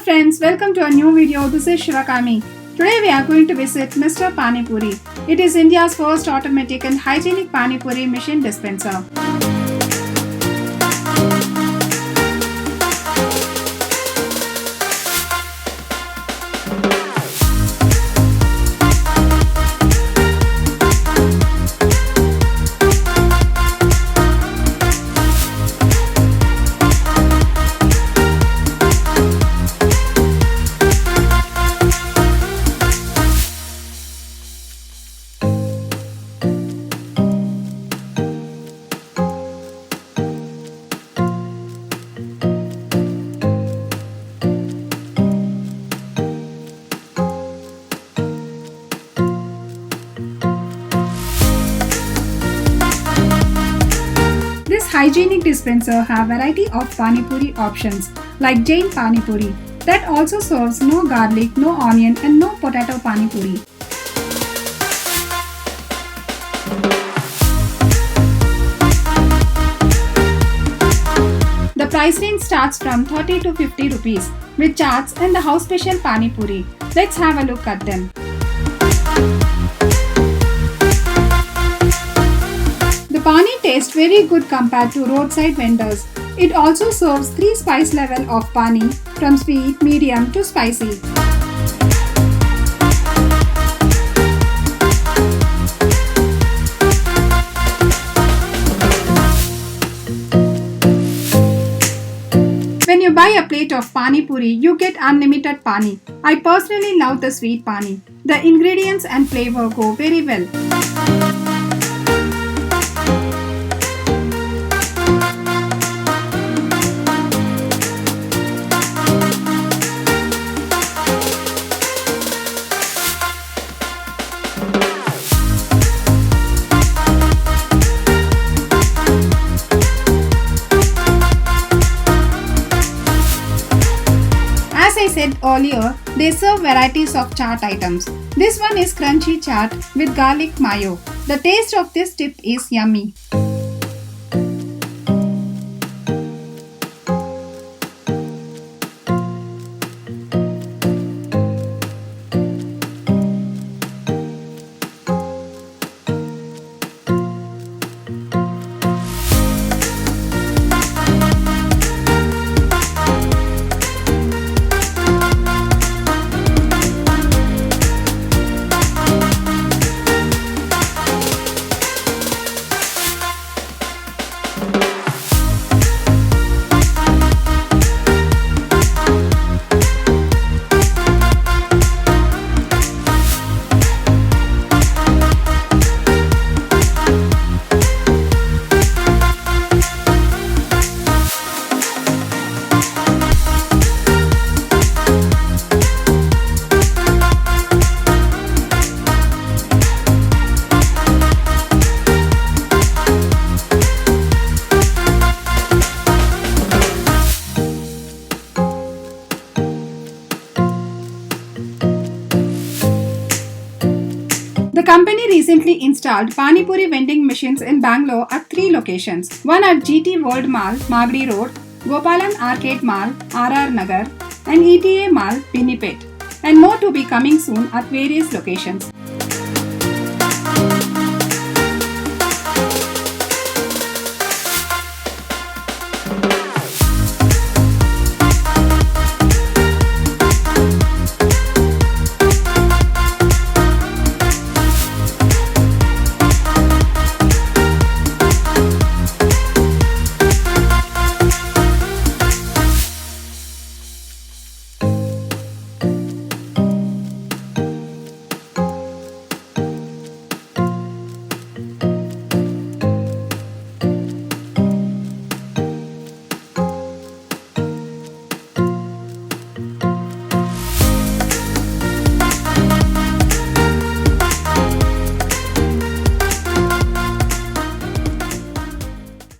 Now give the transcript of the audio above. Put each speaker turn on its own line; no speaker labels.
friends, welcome to a new video. This is Shivakami. Today we are going to visit Mr. Pani Puri. It is India's first automatic and hygienic Pani Puri machine dispenser. This hygienic dispenser have variety of Pani Puri options like Jain Pani Puri that also serves no garlic, no onion and no potato Pani Puri. The price range starts from 30 to 50 rupees with charts and the house special Pani Puri. Let's have a look at them. The Pani tastes very good compared to roadside vendors. It also serves 3 spice level of Pani from sweet, medium to spicy. When you buy a plate of Pani Puri, you get unlimited Pani. I personally love the sweet Pani. The ingredients and flavor go very well. As I said earlier, they serve varieties of chaat items. This one is crunchy chaat with garlic mayo. The taste of this dip is yummy. The company recently installed Pani Puri vending machines in Bangalore at 3 locations. One at GT World Mall, Magadi Road, Gopalan Arcade Mall, RR Nagar, and ETA Mall, Binny, and more to be coming soon at various locations.